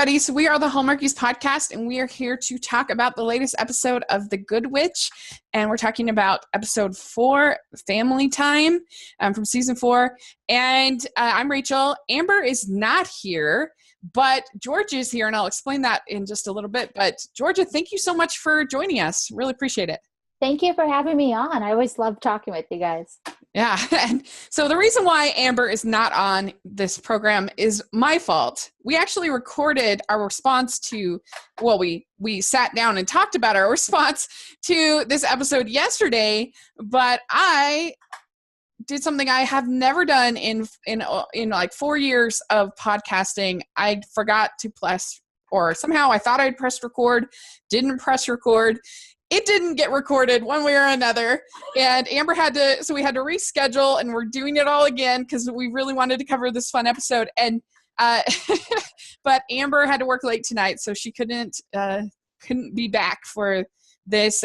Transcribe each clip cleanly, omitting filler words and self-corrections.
everybody. So we are the Hallmarkies podcast, and we are here to talk about the latest episode of The Good Witch. And we're talking about episode 4, Family Time, from season 4. And I'm Rachel. Amber is not here, but Georgia is here, and I'll explain that in just a little bit. But Georgia, thank you so much for joining us. Really appreciate it. Thank you for having me on. I always love talking with you guys. Yeah. And so the reason why Amber is not on this program is my fault. We actually recorded our response to, well, we sat down and talked about our response to this episode yesterday, but I did something I have never done in like 4 years of podcasting. I forgot to press, or somehow I thought I'd pressed record, didn't press record. It didn't get recorded one way or another, and Amber so we had to reschedule, and we're doing it all again because we really wanted to cover this fun episode. And but Amber had to work late tonight, so she couldn't be back for this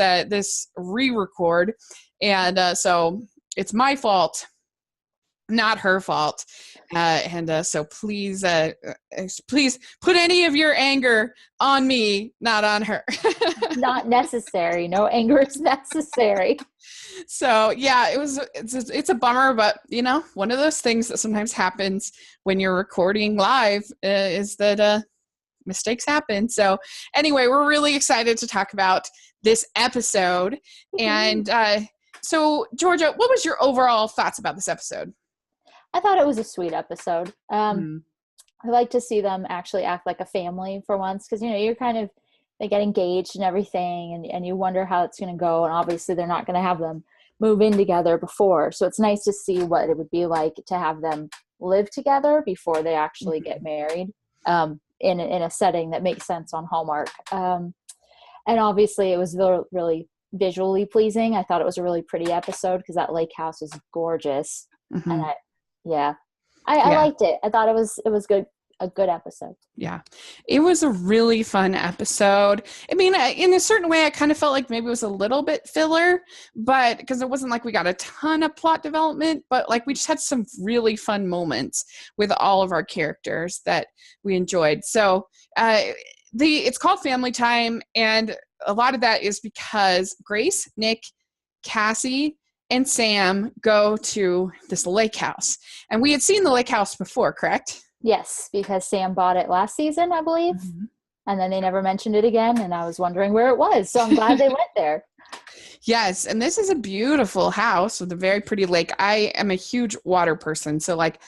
re-record, and so it's my fault, not her fault. So please put any of your anger on me, not on her. Not necessary. No anger is necessary. So yeah, it's a bummer, but one of those things that sometimes happens when you're recording live is that mistakes happen. So anyway, we're really excited to talk about this episode. And so Georgia, what was your overall thoughts about this episode? I thought it was a sweet episode. I like to see them actually act like a family for once, because you're kind of, they get engaged and everything, and you wonder how it's going to go, and obviously they're not going to have them move in together before, so it's nice to see what it would be like to have them live together before they actually get married, in a setting that makes sense on Hallmark. And obviously it was really visually pleasing. I thought it was a really pretty episode because that lake house is gorgeous. And I liked it. I thought it was good. A good episode. Yeah. It was a really fun episode. I mean, in a certain way, I kind of felt like maybe it was a little bit filler, but because it wasn't like we got a ton of plot development, but like we just had some really fun moments with all of our characters that we enjoyed. So it's called Family Time, and a lot of that is because Grace, Nick, Cassie, and Sam go to this lake house. And we had seen the lake house before, correct? Yes, because Sam bought it last season, I believe. Mm-hmm. And then they never mentioned it again, and I was wondering where it was. So I'm glad they went there. Yes, and this is a beautiful house with a very pretty lake. I am a huge water person, so like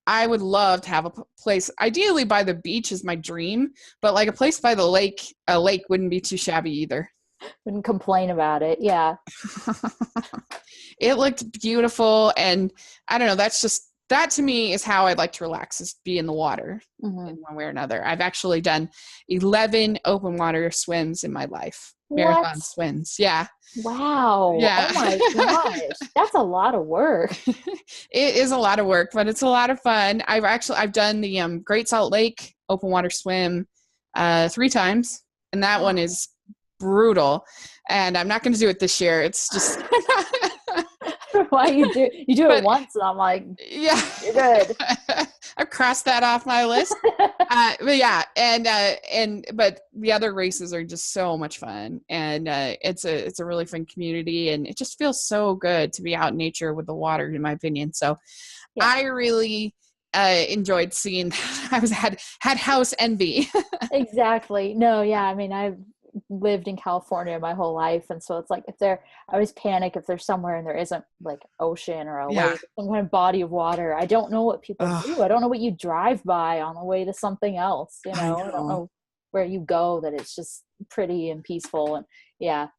I would love to have a place, ideally by the beach is my dream, but like a place by the lake, a lake wouldn't be too shabby either. Wouldn't complain about it, yeah. It looked beautiful, and I don't know, that to me is how I'd like to relax, is be in the water in one way or another. I've actually done 11 open water swims in my life. Marathon swims. Yeah. Wow. Yeah. Oh my gosh. That's a lot of work. It is a lot of work, but it's a lot of fun. I've done the Great Salt Lake open water swim 3 times, and that one is brutal. And I'm not going to do it this year. It's just why you do it once, and I'm like, yeah, you're good. I've crossed that off my list. But yeah, but the other races are just so much fun, and it's a really fun community, and it just feels so good to be out in nature with the water, in my opinion. So yeah. I really enjoyed seeing that. I had house envy. Exactly. No, yeah, I mean, I've lived in California my whole life, and so it's like I always panic if there's somewhere and there isn't like ocean or a lake, some kind of body of water. I don't know what people do. I don't know what you drive by on the way to something else. I don't know where you go that it's just pretty and peaceful. And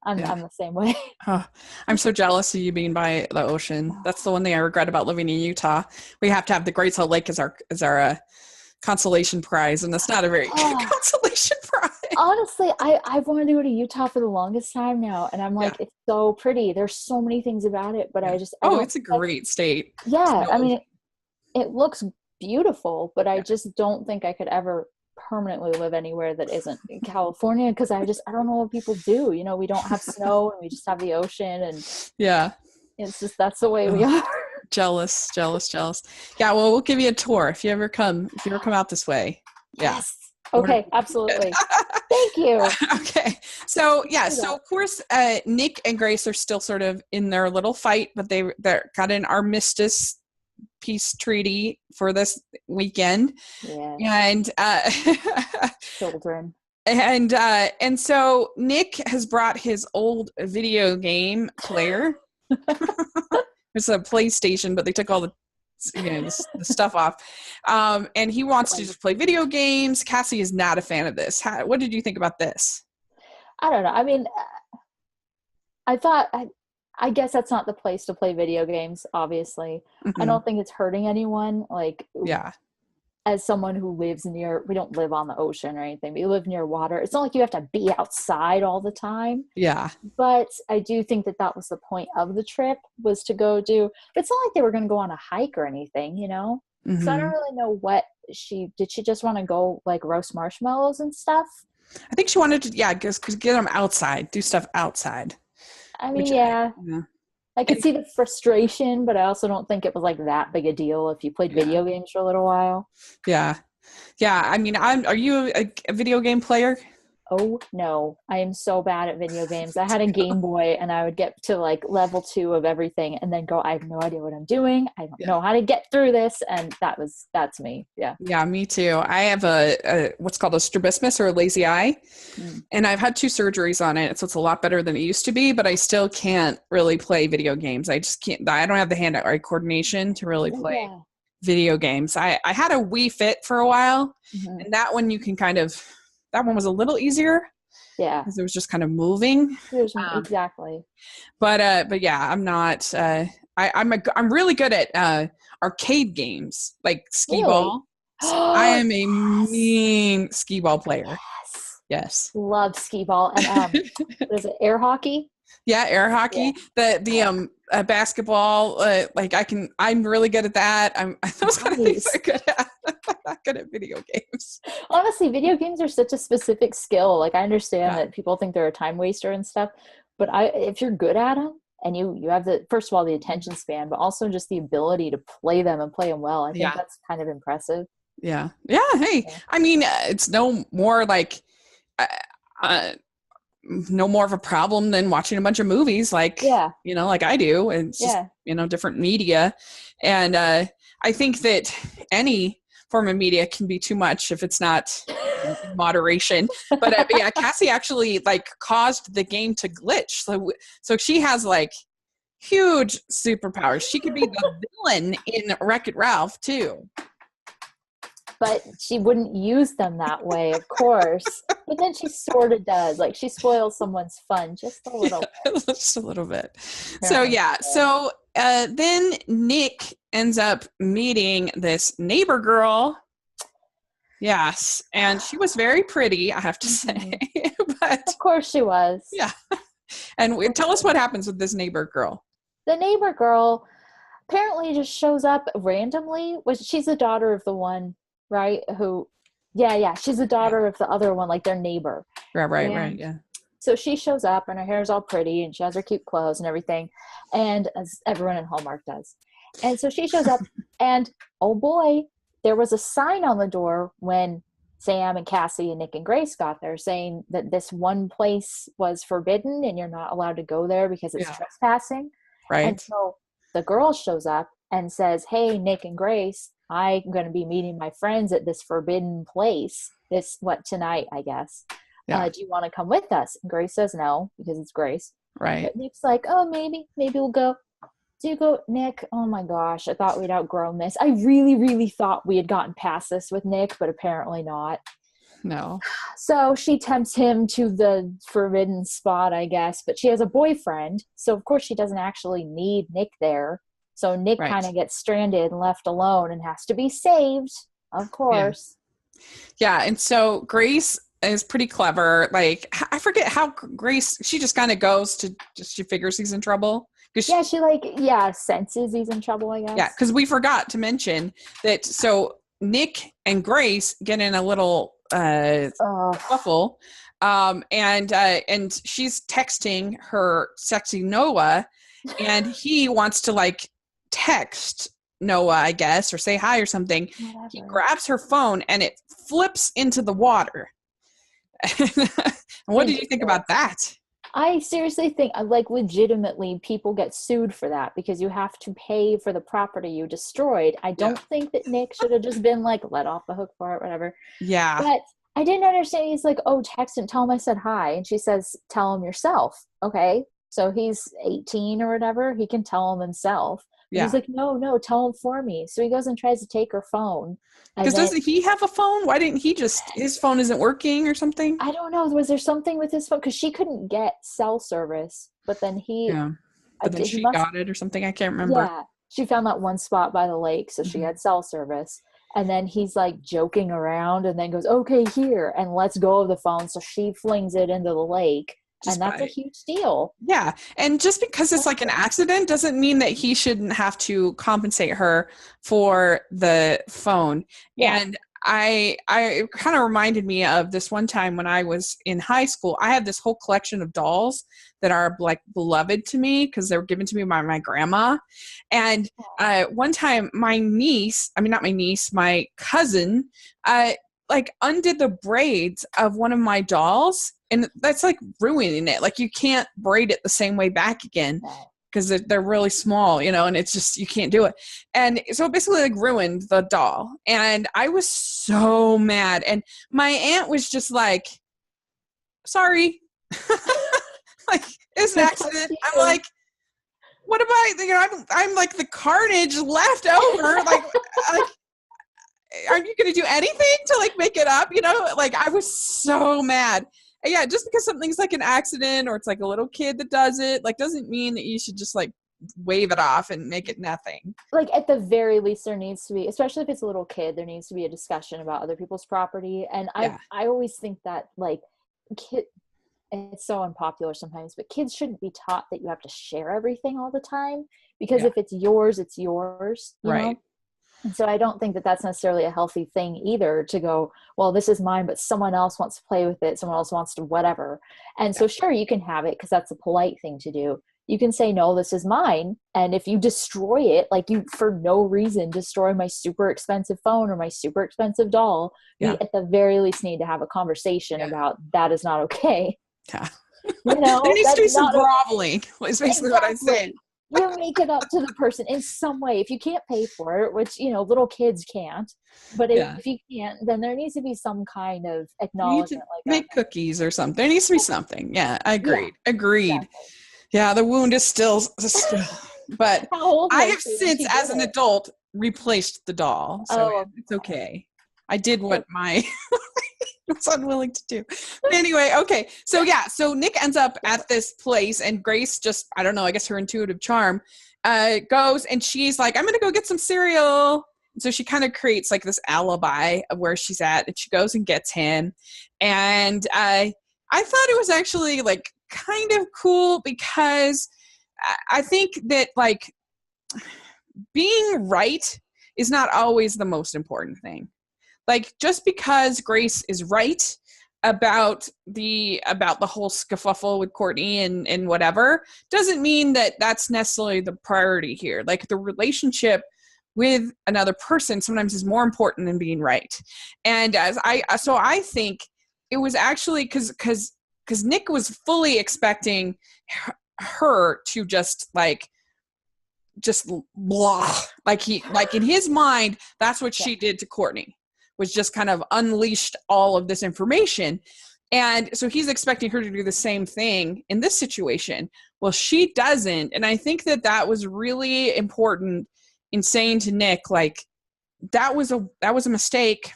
I'm the same way. I'm so jealous of you being by the ocean. That's the one thing I regret about living in Utah. We have to have the Great Salt Lake as our consolation prize, and that's not a very good consolation prize. Honestly, I've wanted to go to Utah for the longest time now, and I'm like, it's so pretty. There's so many things about it, but I it's a great state. Yeah, I mean, it looks beautiful, but I just don't think I could ever permanently live anywhere that isn't in California, because I don't know what people do. We don't have snow, and we just have the ocean, and it's just, that's the way we are. Jealous. Yeah, well, we'll give you a tour if you ever come out this way. Yeah. Yes. Okay, absolutely. Thank you. Okay. So yeah, so of course Nick and Grace are still sort of in their little fight, but they're got an armistice peace treaty for this weekend. Yeah. And Children. and so Nick has brought his old video game player. It's a PlayStation, but they took all the the stuff off. And he wants to just play video games. Cassie is not a fan of this. What did you think about this? I don't know. I mean, I guess that's not the place to play video games, obviously. Mm-hmm. I don't think it's hurting anyone. Like, yeah. As someone who lives we don't live on the ocean or anything, but you live near water. It's not like you have to be outside all the time. Yeah. But I do think that was the point of the trip, was to go do, but it's not like they were going to go on a hike or anything, you know? Mm-hmm. So I don't really know what she just want to go like roast marshmallows and stuff? I think she wanted to, get them outside, do stuff outside. I mean, yeah. I could see the frustration, but I also don't think it was like that big a deal if you played video games for a little while. Yeah. Yeah. I mean, are you a video game player? Oh no, I am so bad at video games. I had a Game Boy and I would get to like level 2 of everything and then go, I have no idea what I'm doing. I don't know how to get through this. And that's me. Yeah. Yeah, me too. I have a what's called a strabismus or a lazy eye. And I've had 2 surgeries on it. So it's a lot better than it used to be, but I still can't really play video games. I just can't, I don't have the hand-eye coordination to really play video games. I had a Wii Fit for a while and that one you can that one was a little easier. Yeah. Because it was just kind of moving. Exactly. But yeah, I'm not, I'm really good at arcade games, like skee-ball. I am a mean skee-ball player. Yes. Love skee-ball. And is it air hockey? Yeah, air hockey. Yeah. The basketball, I'm really good at that. Those kind of things I'm good at. I'm not good at video games. Honestly, video games are such a specific skill. Like I understand that people think they're a time waster and stuff, but if you're good at them and you have first of all, the attention span, but also just the ability to play them and play them well, I think that's kind of impressive. Yeah. Yeah. Hey, I mean, it's no more like, no more of a problem than watching a bunch of movies like I do. And it's just, different media. And I think that any form of media can be too much if it's not in moderation. But yeah, Cassie actually caused the game to glitch. So she has huge superpowers. She could be the villain in Wreck-It Ralph too. But she wouldn't use them that way, of course. But then she sort of does. Like, she spoils someone's fun just a little bit. Just a little bit. So, yeah. So, then Nick ends up meeting this neighbor girl. Yes. And she was very pretty, I have to say. But of course she was. Yeah. And tell us what happens with this neighbor girl. The neighbor girl apparently just shows up randomly. She's the daughter of the one, right? She's the daughter of the other one, like their neighbor. Right, yeah. So she shows up and her hair is all pretty and she has her cute clothes and everything, and as everyone in Hallmark does. And so she shows up and oh boy, there was a sign on the door when Sam and Cassie and Nick and Grace got there saying that this one place was forbidden and you're not allowed to go there because it's trespassing. Right. And so the girl shows up and says, hey, Nick and Grace, I'm going to be meeting my friends at this forbidden place tonight, I guess. Yeah. Do you want to come with us? And Grace says no, because it's Grace. Right. But Nick's like, oh, maybe we'll go. Do you go, Nick? Oh my gosh, I thought we'd outgrown this. I really, really thought we had gotten past this with Nick, but apparently not. No. So she tempts him to the forbidden spot, I guess, but she has a boyfriend. So of course she doesn't actually need Nick there. So Nick kind of gets stranded and left alone and has to be saved, of course. Yeah. And so Grace is pretty clever. Like, I forget how Grace, she just kind of goes to, she figures he's in trouble. She senses he's in trouble, I guess. Yeah, because we forgot to mention that, so Nick and Grace get in a little scuffle, and she's texting her sexy Noah, and he wants to text Noah, I guess, or say hi or something. Whatever. He grabs her phone and it flips into the water. What did you think about that? I seriously think, like, legitimately, people get sued for that because you have to pay for the property you destroyed. I don't think that Nick should have just been like, let off the hook for it, whatever. Yeah. But I didn't understand. He's like, oh, text and tell him I said hi. And she says, tell him yourself. Okay. So he's 18 or whatever. He can tell him himself. But he's like, no, tell him for me. So he goes and tries to take her phone. Because doesn't he have a phone? Why didn't he his phone isn't working or something? I don't know. Was there something with his phone? Because she couldn't get cell service, but then but then she got it or something. I can't remember. Yeah. She found that one spot by the lake, so she had cell service. And then he's like joking around and then goes, okay, here, and lets go of the phone. So she flings it into the lake. And that's a huge deal. Yeah. And just because it's like an accident doesn't mean that he shouldn't have to compensate her for the phone. Yeah. And it kind of reminded me of this one time when I was in high school. I had this whole collection of dolls that are like beloved to me because they were given to me by my grandma. And one time my cousin, like undid the braids of one of my dolls, and that's like ruining it. Like you can't braid it the same way back again because they're really small, and it's just, you can't do it. And so it basically like ruined the doll. And I was so mad. And my aunt was just like, sorry. Like, it's an accident. I'm like, what about, I'm like the carnage left over. Like, aren't you going to do anything to like make it up? Like I was so mad. And yeah, just because something's like an accident or it's like a little kid that does it, like doesn't mean that you should just like wave it off and make it nothing. Like at the very least, there needs to be, especially if it's a little kid, there needs to be a discussion about other people's property. And I always think that like it's so unpopular sometimes, but kids shouldn't be taught that you have to share everything all the time because if it's yours, it's yours. You know? And so I don't think that that's necessarily a healthy thing either, to go, well, this is mine, but someone else wants to play with it. Someone else wants to whatever. And so sure, you can have it because that's a polite thing to do. You can say, no, this is mine. And if you destroy it, like you, for no reason, destroy my super expensive phone or my super expensive doll, we at the very least need to have a conversation about that is not okay. Yeah. There needs to be some groveling, is basically what I'm saying. You make it up to the person in some way. If you can't pay for it, which, little kids can't, but if you can't, then there needs to be some kind of acknowledgement. Like make cookies or something. There needs to be something. Yeah, agreed. Exactly. Yeah, the wound is still but I have since, as an adult, replaced the doll. So it's okay. I did what my was unwilling to do. But anyway, okay. So so Nick ends up at this place and Grace just, I don't know, I guess her intuitive charm goes and she's like, I'm going to go get some cereal. And so she kind of creates like this alibi of where she's at and she goes and gets him. And I thought it was actually like kind of cool because I think that like being right is not always the most important thing. Like just because Grace is right about the whole scuffle with Courtney and whatever doesn't mean that that's necessarily the priority here. Like the relationship with another person sometimes is more important than being right. And so I think it was actually because Nick was fully expecting her to just blah, like in his mind, that's what she did to Courtney, was just kind of unleashed all of this information. And so he's expecting her to do the same thing in this situation. Well, she doesn't. And I think that was really important in saying to Nick, like, that was a mistake,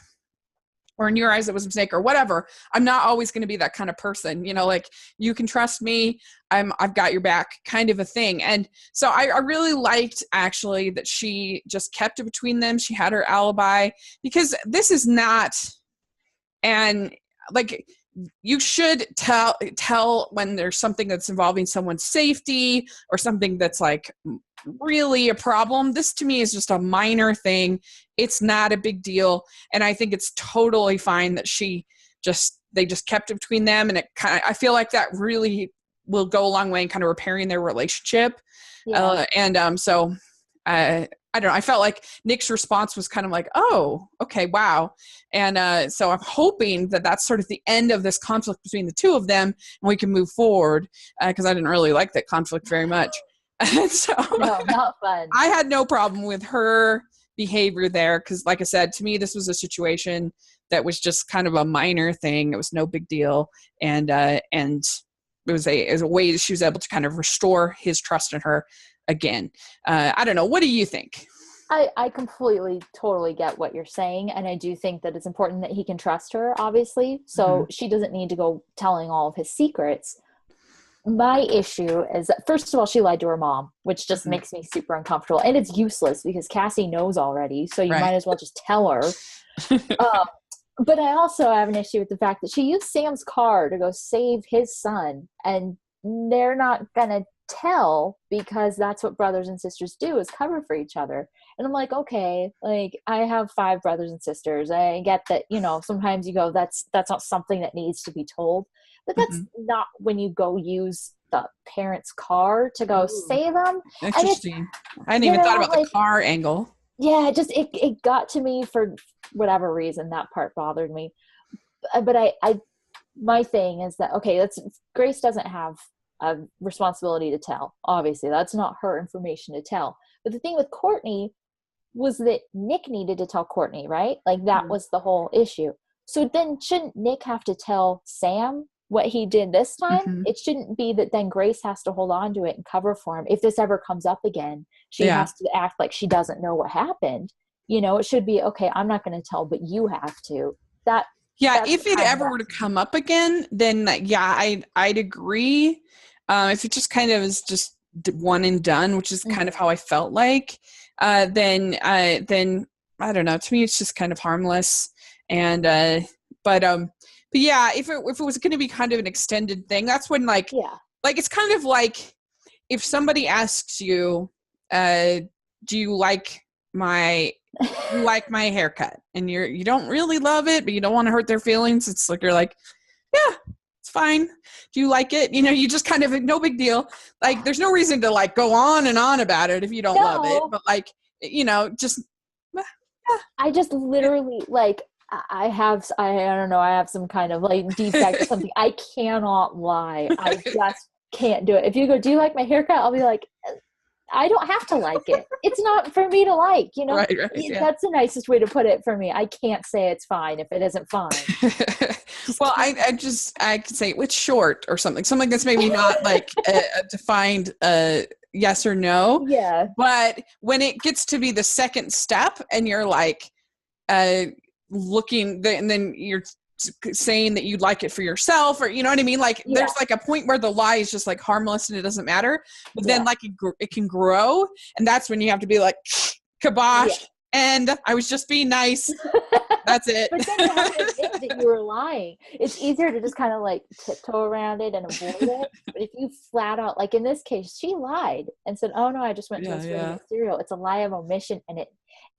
or in your eyes, it was a mistake, or whatever. I'm not always going to be that kind of person, like you can trust me. I've got your back, kind of a thing. And so I really liked actually that she just kept it between them. She had her alibi, because this is not, and like, you should tell when there's something that's involving someone's safety or something that's like really a problem. This to me is just a minor thing. It's not a big deal. And I think it's totally fine that they just kept it between them. And I feel like that really will go a long way in kind of repairing their relationship. Yeah. So I don't know. I felt like Nick's response was kind of like, oh, okay, wow. And so I'm hoping that that's sort of the end of this conflict between the two of them and we can move forward, because I didn't really like that conflict very much. And so No, not fun. I had no problem with her behavior there because, like I said, to me, this was a situation that was just kind of a minor thing. It was no big deal. And it was a way that she was able to kind of restore his trust in her again. I don't know. What do you think? I completely, totally get what you're saying. And I do think that it's important that he can trust her, obviously. So she doesn't need to go telling all of his secrets. My issue is that, first of all, she lied to her mom, which just makes me super uncomfortable. And it's useless because Cassie knows already. So you might as well just tell her. But I also have an issue with the fact that she used Sam's car to go save his son. And they're not going to tell because that's what brothers and sisters do, is cover for each other. And I'm like, okay, like I have 5 brothers and sisters. I get that, sometimes you go, that's not something that needs to be told, but that's not when you go use the parent's car to go save them. Interesting. I hadn't even thought about the car angle. Yeah, it got to me for whatever reason. That part bothered me. But my thing is that, okay, Grace doesn't have a responsibility to tell. Obviously, that's not her information to tell. But the thing with Courtney was that Nick needed to tell Courtney, right? Like that was the whole issue. So then shouldn't Nick have to tell Sam what he did this time? It shouldn't be that then Grace has to hold on to it and cover for him. If this ever comes up again, she has to act like she doesn't know what happened. It should be, okay, I'm not going to tell, but you have to. If it ever were to come up again, then I'd agree. If it just kind of is just one and done, which is kind of how I felt like, then I don't know. To me, it's just kind of harmless. And but yeah, if it was going to be kind of an extended thing, that's when like it's kind of like if somebody asks you, do you like my haircut, and you don't really love it, but you don't want to hurt their feelings. It's like you're like, yeah, it's fine. Do you like it? You just kind of, no big deal. Like there's no reason to like go on and on about it if you don't love it. But like, just I just literally like I don't know, I have some kind of like defect or something. I cannot lie. I just can't do it. If you go, do you like my haircut? I'll be like, I don't have to like it. It's not for me to like, Right, That's the nicest way to put it for me. I can't say it's fine if it isn't fine. Well, I could say it's short or something that's maybe not like a defined yes or no. Yeah. But when it gets to be the second step and you're like looking, and then you're saying that you'd like it for yourself, or you know what I mean? Like there's like a point where the lie is just like harmless and it doesn't matter, but then like it can grow, and that's when you have to be like, kibosh, and I was just being nice. That's it. But then you have to admit that you were lying. It's easier to just kind of like tiptoe around it and avoid it. But if you flat out, like in this case, she lied and said, oh no, I just went to a store to get cereal. It's a lie of omission, and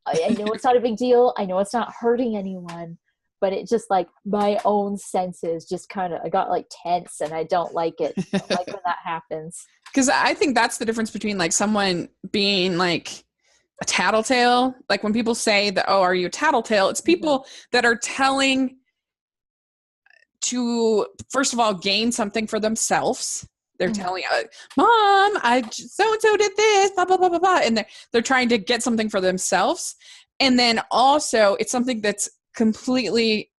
I know it's not a big deal. I know it's not hurting anyone. But it just like my own senses just kind of, I got like tense, and I don't like it. I don't like when that happens. Because I think that's the difference between like someone being like a tattletale. Like when people say that, oh, are you a tattletale? It's people that are telling to, first of all, gain something for themselves. They're telling, Mom, so-and-so did this, blah, blah, blah, blah, blah. And they're trying to get something for themselves. And then also it's something that's completely,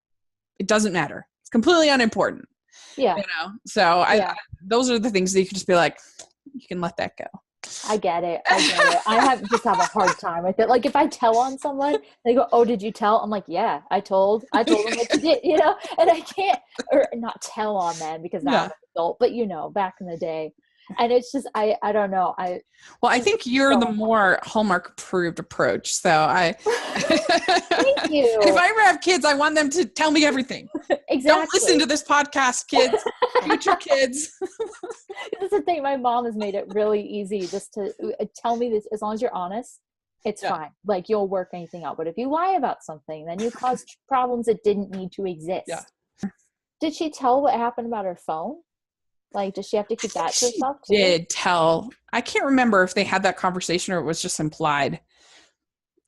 it doesn't matter. It's completely unimportant. Yeah. So those are the things that you can just be like, you can let that go. I get it. I just have a hard time with it. Like if I tell on someone, they go, oh, did you tell? I'm like, yeah, I told them what you did, and I can't, or not tell on them because now I'm an adult, but back in the day. And it's just, I don't know. I think you're the more Hallmark approved approach. So thank you. If I ever have kids, I want them to tell me everything. Exactly. Don't listen to this podcast, kids. Future kids. This is the thing. My mom has made it really easy just to tell me this. As long as you're honest, it's fine. Like you'll work anything out. But if you lie about something, then you cause problems that didn't need to exist. Yeah. Did she tell what happened about her phone? Like, does she have to keep that to herself too? Did tell. I can't remember if they had that conversation or it was just implied.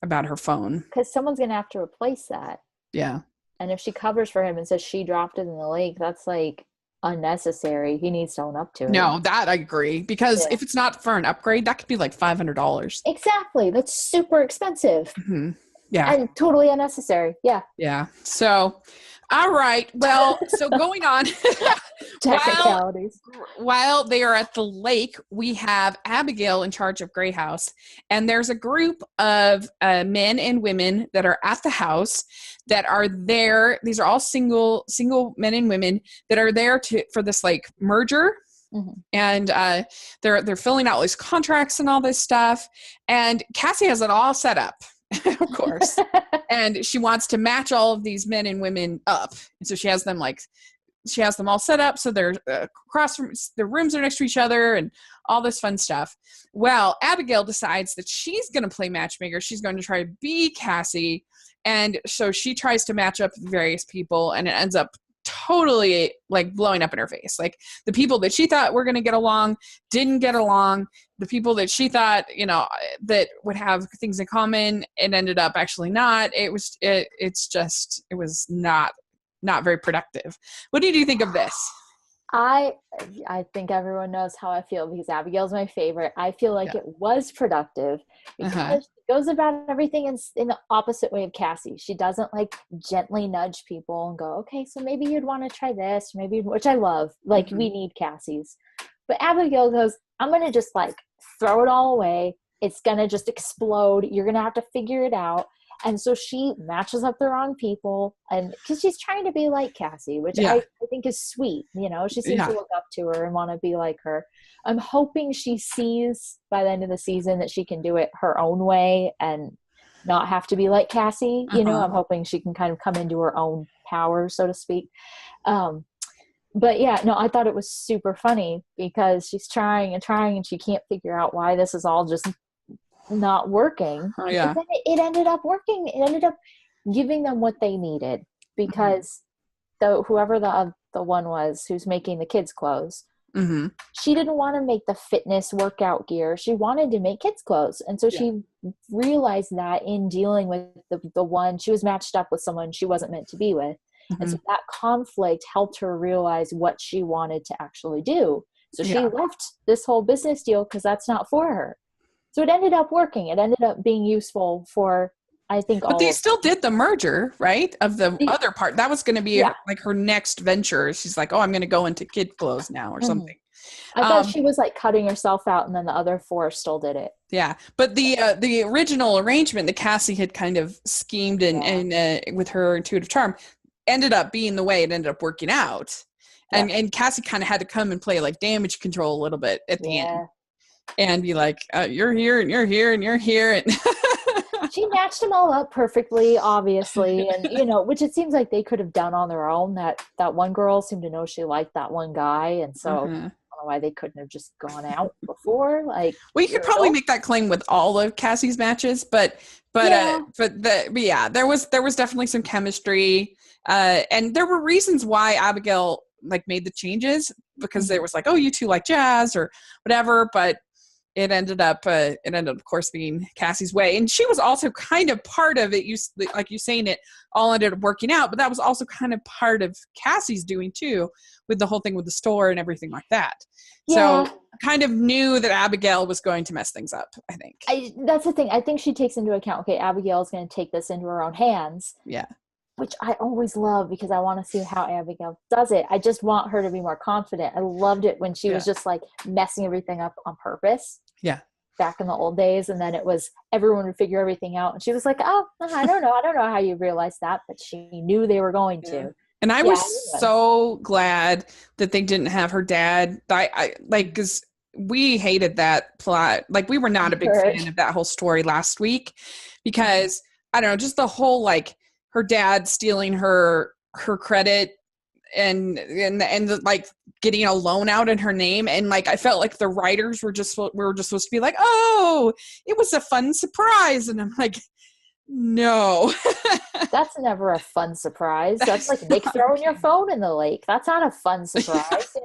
about her phone. Because someone's going to have to replace that. Yeah. And if she covers for him and says she dropped it in the lake, that's like unnecessary. He needs to own up to it. No, that I agree. Because if it's not for an upgrade, that could be like $500. Exactly. That's super expensive. Mm-hmm. Yeah. And totally unnecessary. Yeah. Yeah. So, all right. Well, so going on. Technicalities. While they are at the lake, we have Abigail in charge of Grey House. And there's a group of men and women that are at the house that are there. These are all single men and women that are there for this like merger. Mm-hmm. And they're filling out all these contracts and all this stuff. And Cassie has it all set up. Of course. And she wants to match all of these men and women up. And so she has them all set up so they're across from their rooms are next to each other and all this fun stuff. Well, Abigail decides that she's going to play matchmaker. She's going to try to be Cassie. And so she tries to match up various people, and it ends up totally like blowing up in her face. Like the people that she thought were going to get along didn't get along. The people that she thought, that would have things in common, it ended up actually not. It was not very productive. What did you think of this? I think everyone knows how I feel because Abigail's my favorite. I feel like it was productive because she goes about everything in the opposite way of Cassie. She doesn't like gently nudge people and go, okay, so maybe you'd want to try this, which I love. Like we need Cassies. But Abigail goes, I'm going to just like throw it all away. It's going to just explode. You're going to have to figure it out. And so she matches up the wrong people, and because she's trying to be like Cassie, which I think is sweet. She seems to look up to her and want to be like her. I'm hoping she sees by the end of the season that she can do it her own way and not have to be like Cassie. I'm hoping she can kind of come into her own power, so to speak. But yeah, no, I thought it was super funny because she's trying and she can't figure out why this is all just not working. But then it ended up working. It ended up giving them what they needed because whoever the one was who's making the kids' clothes, she didn't want to make the fitness workout gear. She wanted to make kids' clothes. And so she realized that in dealing with the one, she was matched up with someone she wasn't meant to be with. And so that conflict helped her realize what she wanted to actually do. So she left this whole business deal because that's not for her. So it ended up working. It ended up being useful for, I think, But they still did the merger, right? Of the other part. That was going to be like her next venture. She's like, oh, I'm going to go into kid clothes now or something. I thought she was like cutting herself out, and then the other four still did it. Yeah. But the original arrangement that Cassie had kind of schemed and with her intuitive charm ended up being the way it ended up working out. And Cassie kind of had to come and play like damage control a little bit at the end. And be like, you're here and you're here and you're here. And she matched them all up perfectly, obviously. And, which it seems like they could have done on their own. That one girl seemed to know she liked that one guy. And so I don't know why they couldn't have just gone out before. Like, well, you could probably make that claim with all of Cassie's matches, but there was definitely some chemistry. And there were reasons why Abigail like made the changes because there was like, oh, you two like jazz or whatever, but it ended up, of course, being Cassie's way. And she was also kind of part of it. You saying it all ended up working out, but that was also kind of part of Cassie's doing too, with the whole thing with the store and everything like that. Yeah. So kind of knew that Abigail was going to mess things up, I think. That's the thing. I think she takes into account, okay, Abigail's going to take this into her own hands. Yeah. Which I always love because I want to see how Abigail does it. I just want her to be more confident. I loved it when she was just like messing everything up on purpose. Yeah. Back in the old days. And then it was everyone would figure everything out. And she was like, oh, I don't know. I don't know how you realized that, but she knew they were going to. And I was so glad that they didn't have her dad. Because we hated that plot. Like we were not a big fan of that whole story last week because I don't know, just the whole like her dad stealing her credit and like getting a loan out in her name. And like, I felt like the writers we were just supposed to be like, oh, it was a fun surprise. And I'm like, no, that's never a fun surprise. That's like Nick throwing your phone in the lake. That's not a fun surprise,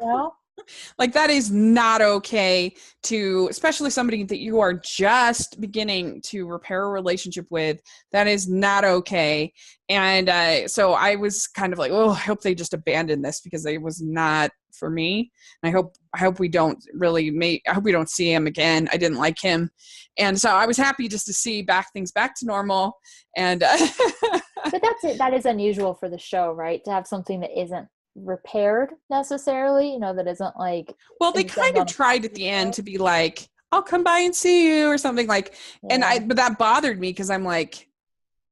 Like, that is not okay to, especially somebody that you are just beginning to repair a relationship with. That is not okay. And so I was kind of like, oh, I hope they just abandon this, because it was not for me. And I hope we don't I hope we don't see him again. I didn't like him. And so I was happy just to see things back to normal. And but that's it. That is unusual for the show, right? To have something that isn't repaired necessarily, that isn't like, well, they kind of tried at the end to be like, I'll come by and see you or something, like, but that bothered me, because I'm like,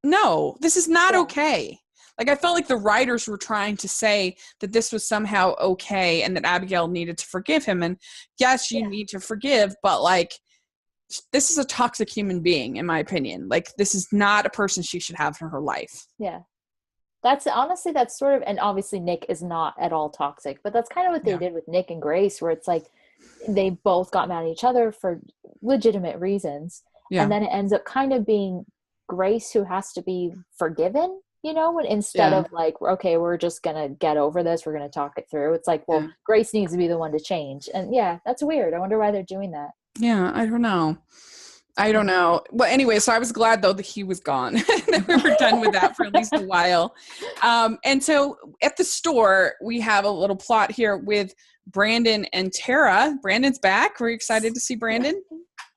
no, this is not okay. Like, I felt like the writers were trying to say that this was somehow okay and that Abigail needed to forgive him. And yes, you need to forgive, but like, this is a toxic human being, in my opinion. Like, this is not a person she should have in her life. Yeah. That's sort of, and obviously Nick is not at all toxic, but that's kind of what they did with Nick and Grace, where it's like they both got mad at each other for legitimate reasons. Yeah. And then it ends up kind of being Grace who has to be forgiven, instead of like, okay, we're just going to get over this. We're going to talk it through. It's like, well, Grace needs to be the one to change. And that's weird. I wonder why they're doing that. Yeah, I don't know. Well, anyway, so I was glad, though, that he was gone. That we were done with that for at least a while. And so at the store, we have a little plot here with Brandon and Tara. Brandon's back. We're excited to see Brandon.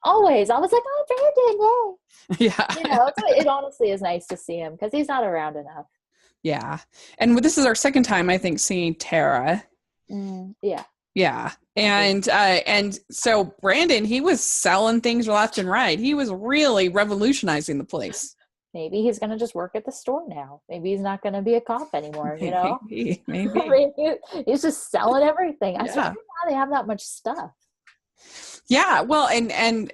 Always. I was like, oh, Brandon, yay. Yeah. It honestly is nice to see him, because he's not around enough. Yeah. And this is our second time, I think, seeing Tara. Yeah. Yeah. And so Brandon, he was selling things left and right. He was really revolutionizing the place. Maybe he's going to just work at the store now. Maybe he's not going to be a cop anymore, Maybe. He's just selling everything. I don't know how they have that much stuff. Yeah. Well, and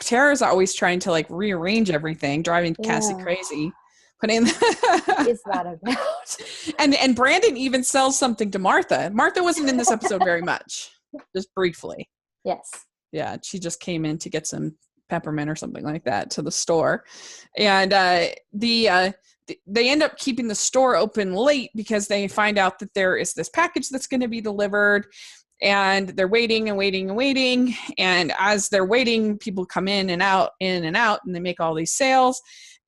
Tara's always trying to like rearrange everything, driving Cassie crazy. What is that about? And Brandon even sells something to Martha. Martha wasn't in this episode very much, just briefly. Yes. Yeah, she just came in to get some peppermint or something like that to the store, and they end up keeping the store open late because they find out that there is this package that's going to be delivered, and they're waiting and waiting and waiting. And as they're waiting, people come in and out, and they make all these sales.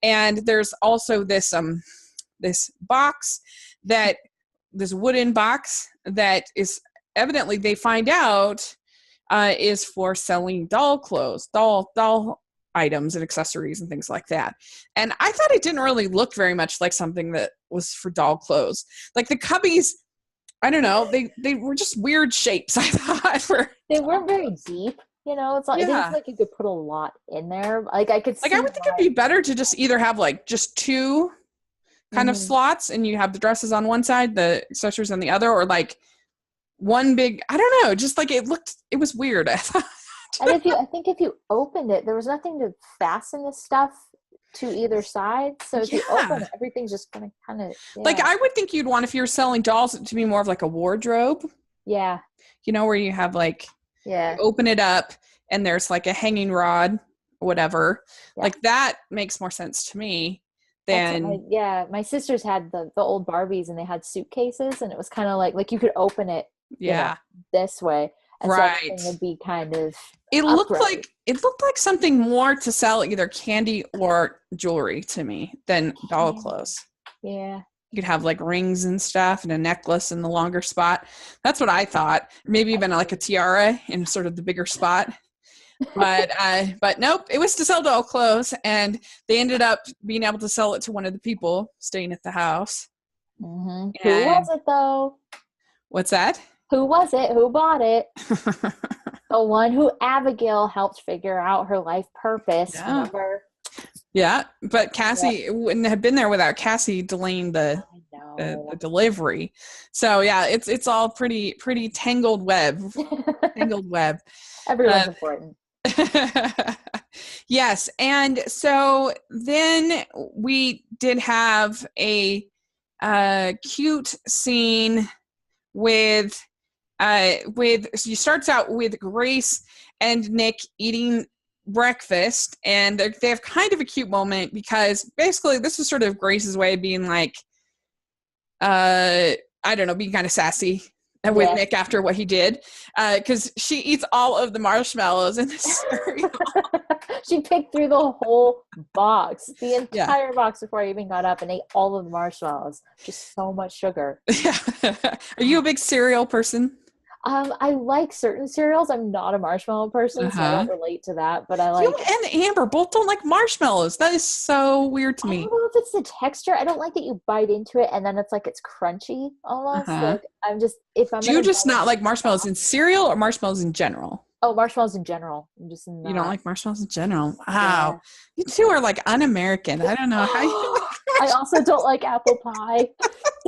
And there's also this box, this wooden box that is evidently, they find out, is for selling doll clothes, doll items and accessories and things like that. And I thought it didn't really look very much like something that was for doll clothes. Like the cubbies, I don't know, they were just weird shapes, I thought. They weren't very deep. It's like, it didn't feel like you could put a lot in there. Like I could see, I would think it'd be better to just either have like just two kind of slots, and you have the dresses on one side, the accessories on the other, or like one big, I don't know, just like it was weird. I thought. And I think if you opened it, there was nothing to fasten the stuff to either side. So if you open it, everything's just gonna kind of like, I would think you'd want, if you're selling dolls, to be more of like a wardrobe. Yeah. Where you have like, you open it up and there's like a hanging rod, whatever. Yeah. Like that makes more sense to me than. My sisters had the old Barbies, and they had suitcases, and it was kind of like you could open it this way. And right. So everything would be kind of it looked like something more to sell either candy or jewelry to me than doll clothes. Yeah. You could have like rings and stuff and a necklace in the longer spot. That's what I thought. Maybe even like a tiara in sort of the bigger spot. But nope, it was to sell doll clothes, and they ended up being able to sell it to one of the people staying at the house. Mm-hmm. Who was it though? What's that? Who was it? Who bought it? The one who Abigail helped figure out her life purpose. Yeah. Remember? Yeah, but Cassie wouldn't have been there without Cassie delaying the delivery. So yeah, it's all pretty tangled web. Tangled web. Everyone's important. Yes, and so then we did have a cute scene with she starts out with Grace and Nick eating breakfast, and they have kind of a cute moment, because basically this is sort of Grace's way of being like, I don't know, being kind of sassy with Nick after what he did, because she eats all of the marshmallows in the cereal. She picked through the whole box, the entire box before I even got up, and ate all of the marshmallows. Just so much sugar. Yeah. Are you a big cereal person? I like certain cereals. I'm not a marshmallow person, so I don't relate to that. But I like. You and Amber both don't like marshmallows. That is so weird to me. I don't know if it's the texture. I don't like that you bite into it and then it's like it's crunchy almost. Like I'm just Do you just not like marshmallows in cereal or marshmallows in general? Oh, marshmallows in general. I'm just not. You don't like marshmallows in general? Wow. Yeah. You two are like un-American. I don't know how you I also don't like apple pie.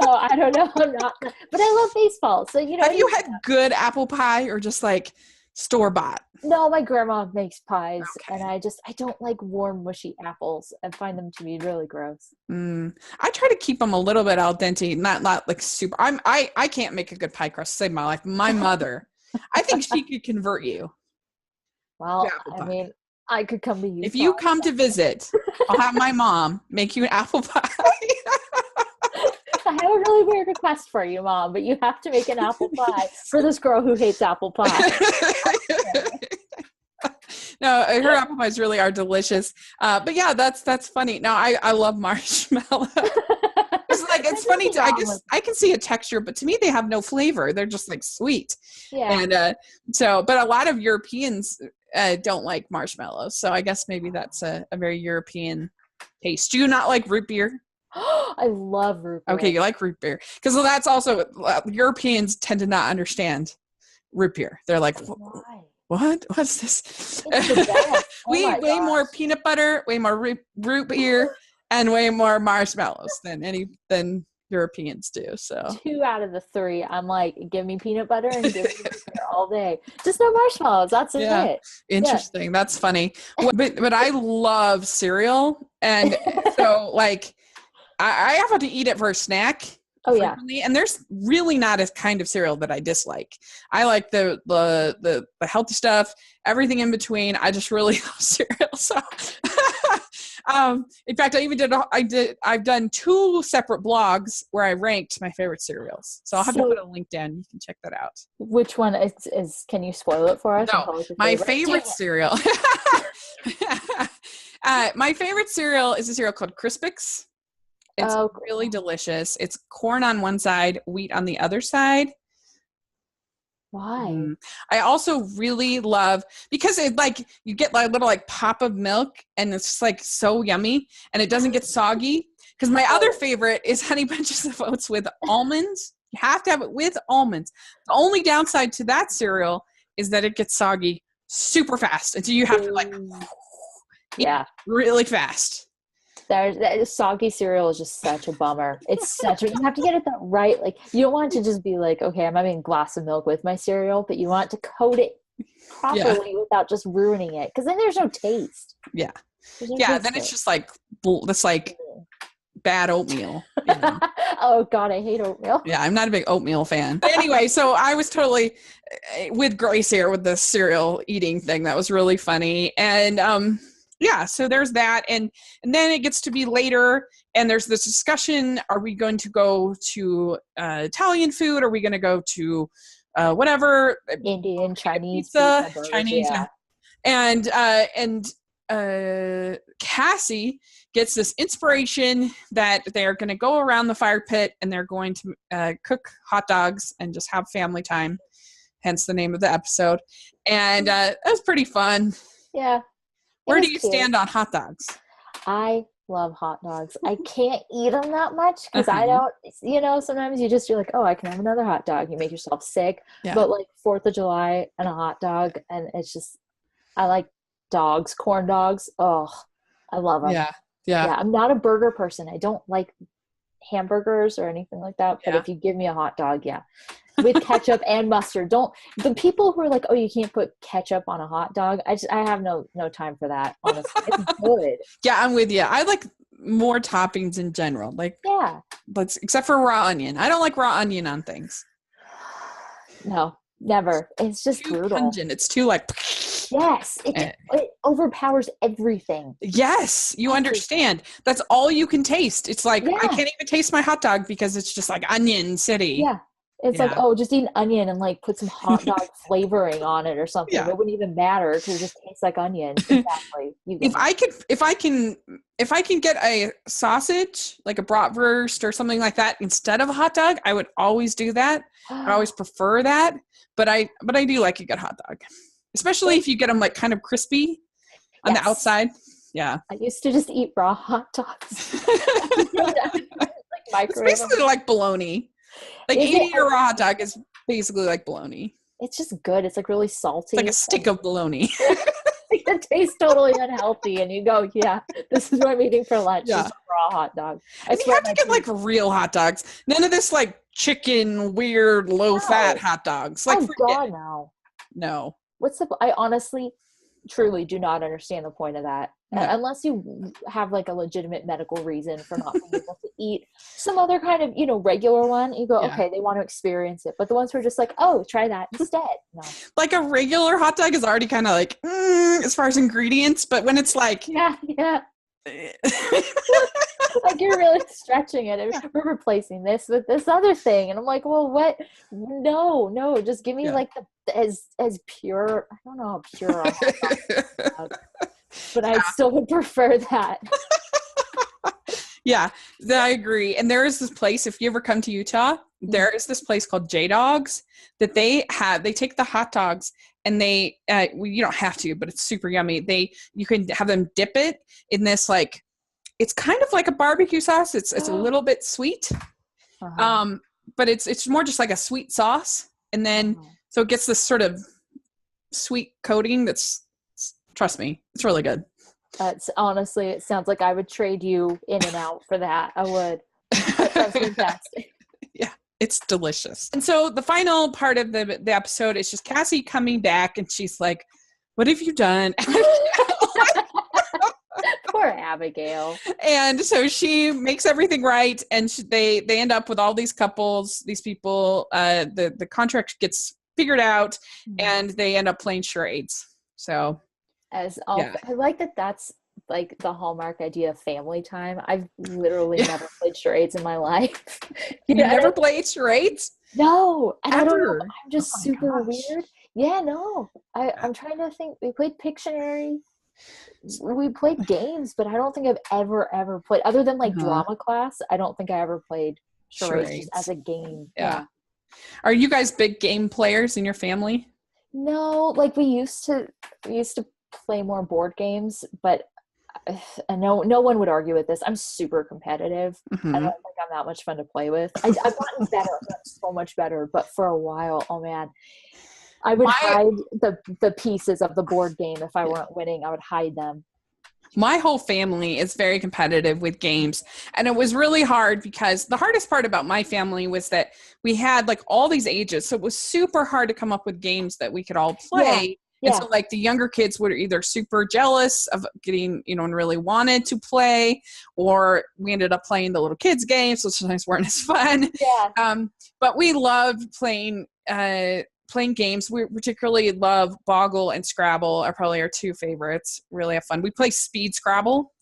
So I don't know. I'm not. But I love baseball. So, you know. Have you had good apple pie or just like store-bought? No, my grandma makes pies, and I don't like warm, mushy apples. I find them to be really gross. I try to keep them a little bit al dente, not like super. I can't make a good pie crust to save my life. My mother, I think she could convert you. Well, I mean, I could come to you. If you come to visit, I'll have my mom make you an apple pie. I have a really weird request for you, Mom, but you have to make an apple pie for this girl who hates apple pie. No, her apple pies really are delicious. But yeah, that's funny. No, I love marshmallow. It's funny. I guess I can see a texture, but to me, they have no flavor. They're just like sweet. Yeah. And but a lot of Europeans don't like marshmallows. So I guess maybe that's a very European taste. Do you not like root beer? I love root beer. Okay, you like root beer. Because that's also, Europeans tend to not understand root beer. They're like, what? What's this? We eat way more peanut butter, way more root beer, and way more marshmallows than Europeans do. So 2 out of the 3, I'm like, give me peanut butter and give me root beer all day. Just no marshmallows. That's it. Interesting. Yeah. That's funny. But I love cereal, and so like I have to eat it for a snack. Oh frequently, and there's really not a kind of cereal that I dislike. I like the healthy stuff, everything in between. I just really love cereal. So, in fact, I've done 2 separate blogs where I ranked my favorite cereals. So I'll have to put a link down. You can check that out. Which one is can you spoil it for us? No, my favorite cereal. My favorite cereal is a cereal called Crispix. It's really delicious. It's corn on one side, wheat on the other side. Why? I also really love, because it like you get like a little like pop of milk, and it's just like so yummy, and it doesn't get soggy. Because my other favorite is Honey Bunches of Oats with almonds. You have to have it with almonds. The only downside to that cereal is that it gets soggy super fast, and so you have to like eat really fast. That soggy cereal is just such a bummer. It's you have to get it that right. Like, you don't want it to just be like, okay, I'm having a glass of milk with my cereal, but you want to coat it properly without just ruining it. Because then there's no taste. Yeah. Then it's just like, that's like bad oatmeal. You know? Oh God, I hate oatmeal. Yeah, I'm not a big oatmeal fan. But anyway, so I was totally with Grace here with the cereal eating thing. That was really funny. And, so there's that. And then it gets to be later, and there's this discussion. Are we going to go to Italian food? Are we going to go to whatever? Indian, Chinese. Pizza, Chinese. Yeah. And Cassie gets this inspiration that they're going to go around the fire pit, and they're going to cook hot dogs and just have family time, hence the name of the episode. And it was pretty fun. Yeah. Where do you stand on hot dogs? I love hot dogs. I can't eat them that much because I don't, sometimes you're like, oh, I can have another hot dog. You make yourself sick. Yeah. But like 4th of July and a hot dog, and it's just, I like dogs, corn dogs. Oh, I love them. Yeah. I'm not a burger person. I don't like hamburgers or anything like that. But if you give me a hot dog, with ketchup and mustard. The people who are like, oh, you can't put ketchup on a hot dog. I have no time for that. Honestly, it's good. Yeah, I'm with you. I like more toppings in general. Like, except for raw onion. I don't like raw onion on things. No, never. It's just too brutal. Pungent. It's too like. Yes, it overpowers everything. Yes, you understand. That's all you can taste. It's like I can't even taste my hot dog because it's just like onion city. Yeah. It's like, oh, just eat an onion and like put some hot dog flavoring on it or something. Yeah. It wouldn't even matter because it just tastes like onion. Exactly. If I can get a sausage, like a bratwurst or something like that, instead of a hot dog, I would always do that. I always prefer that. But I do like a good hot dog, especially if you get them like kind of crispy on the outside. Yeah. I used to just eat raw hot dogs. It's basically like bologna. Like eating a raw hot dog is basically like bologna. It's just good. It's like really salty. It's like a stick of bologna. It tastes totally unhealthy, and you go, yeah, this is what I'm eating for lunch. Yeah. Just a raw hot dog. And you have to get like real hot dogs. None of this like chicken, weird, low-fat hot dogs. Like, God, no. No. What's the? I honestly, truly do not understand the point of that. No. Unless you have like a legitimate medical reason for not being able to eat some other kind of, regular one. You go, okay, they want to experience it. But the ones who are just like, oh, try that instead. No. Like a regular hot dog is already kind of like, as far as ingredients. But when it's like. Yeah. Like you're really stretching it. We're replacing this with this other thing. And I'm like, well, what? No. Just give me like as pure. I don't know how pure a hot dog is. But I still would prefer that. Yeah, I agree. And there is this place, if you ever come to Utah, there is this place called J-Dogs that they take the hot dogs and they, you don't have to, but it's super yummy. You can have them dip it in this, like, it's kind of like a barbecue sauce. It's a little bit sweet. But it's more just like a sweet sauce. And then, so it gets this sort of sweet coating that's, trust me, it's really good. Honestly, it sounds like I would trade you in and out for that. I would. That sounds fantastic. Yeah, it's delicious. And so the final part of the episode is just Cassie coming back, and she's like, "What have you done?" Poor Abigail. And so she makes everything right, and they end up with all these couples, these people. The contract gets figured out, and they end up playing charades. So. I like that. That's like the Hallmark idea of family time. I've literally never played charades in my life. You never played charades? No, and I don't know. I'm just super weird. Yeah, no. I'm trying to think. We played Pictionary. We played games, but I don't think I've ever played, other than like drama class. I don't think I ever played charades just as a game. Yeah. Are you guys big game players in your family? No, like we used to play more board games, but no one would argue with this. I'm super competitive. I don't think I'm that much fun to play with. I've gotten better. I've gotten so much better, but for a while, oh man, I would hide the pieces of the board game. If I weren't winning, I would hide them. My whole family is very competitive with games, and it was really hard because the hardest part about my family was that we had like all these ages, so it was super hard to come up with games that we could all play. And so like the younger kids were either super jealous of getting, and really wanted to play, or we ended up playing the little kids games, which sometimes weren't as fun. Yeah. But we loved playing games. We particularly love Boggle and Scrabble are probably our two favorites. Really have fun. We play Speed Scrabble.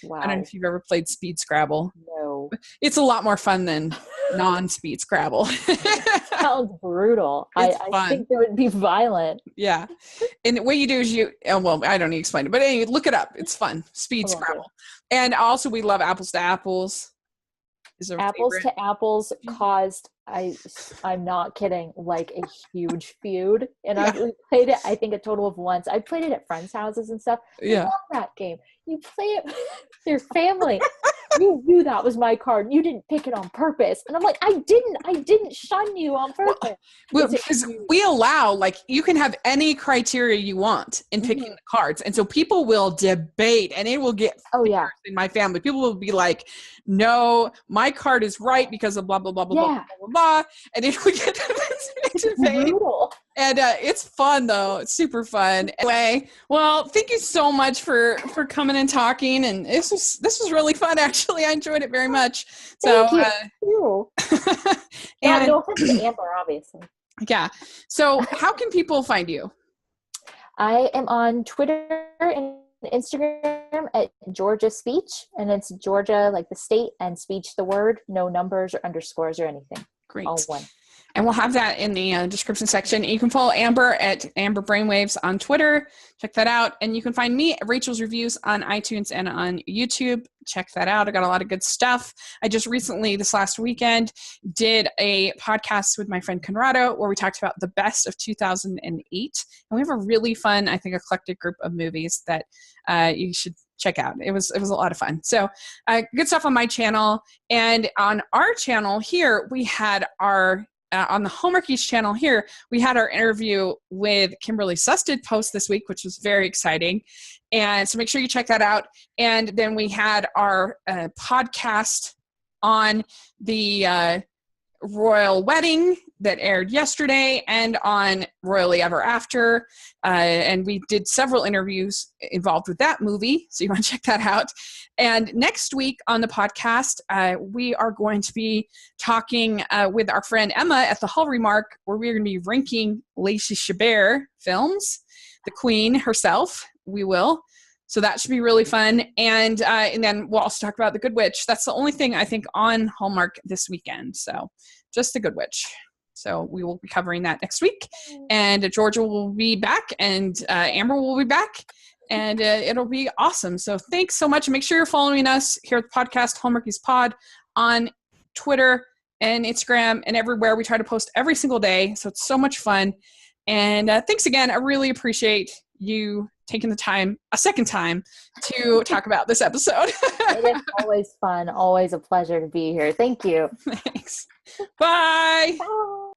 Wow. I don't know if you've ever played Speed Scrabble. No. It's a lot more fun than non-Speed Scrabble. Sounds brutal. I think it would be violent. Yeah. And what you do is I don't need to explain it, but anyway, look it up. It's fun. Speed Scrabble. And also we love Apples to Apples. Apples to Apples caused, I'm not kidding, like a huge feud. And we played it, I think, a total of once. I played it at friends' houses and stuff. I love that game. You play it with your family. You knew that was my card. You didn't pick it on purpose. And I'm like, I didn't shun you on purpose. Well, because we allow, like, you can have any criteria you want in picking the cards. And so people will debate, and it will get in my family. People will be like, no, my card is right because of blah, blah, blah, blah, blah, blah, blah. And then we get to debate. And it's fun, though. It's super fun. Anyway, well, thank you so much for coming and talking. And this was really fun, actually. I enjoyed it very much. Thank you. And no offense to Amber, obviously. Yeah. So how can people find you? I am on Twitter and Instagram at Georgia Speech. And it's Georgia, like the state, and speech, the word. No numbers or underscores or anything. Great. All one. And we'll have that in the description section. You can follow Amber at Amber Brainwaves on Twitter. Check that out. And you can find me at Rachel's Reviews on iTunes and on YouTube. Check that out. I got a lot of good stuff. I just recently, this last weekend, did a podcast with my friend Conrado where we talked about the best of 2008. And we have a really fun, I think, eclectic group of movies that you should check out. It was a lot of fun. So good stuff on my channel. And on our channel here, we had our on the Hallmarkies channel here, we had our interview with Kimberly Susted post this week, which was very exciting. And so make sure you check that out. And then we had our podcast on the Royal Wedding that aired yesterday and on Royally Ever After. And we did several interviews involved with that movie. So you want to check that out. And next week on the podcast, we are going to be talking with our friend Emma at the Hall Remark, where we're going to be ranking Lacey Chabert films, the Queen herself, we will. So that should be really fun. And then we'll also talk about The Good Witch. That's the only thing I think on Hallmark this weekend. So just The Good Witch. So we will be covering that next week. And Georgia will be back and Amber will be back. And it'll be awesome. So thanks so much. And make sure you're following us here at the podcast, Hallmarkies Pod, on Twitter and Instagram and everywhere. We try to post every single day. So it's so much fun. And thanks again. I really appreciate you taking the time, a second time, to talk about this episode. It is always fun. Always a pleasure to be here. Thank you. Thanks. Bye. Bye.